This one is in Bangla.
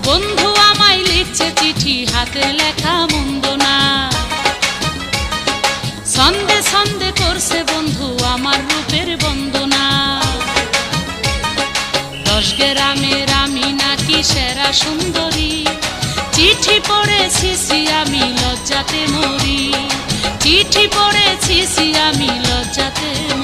বন্ধু আমায় লিখছে চিঠি, হাতের লেখা মন্দ না। ছন্দে ছন্দে করছে বন্ধু আমার রূপের বন্দনা। 10 গ্রামের আমি নাকি সেরা সুন্দরী, চিঠি পড়েছি আমি লজ্জাতে মরি। চিঠি পড়েছি আমি লজ্জাতে মরি।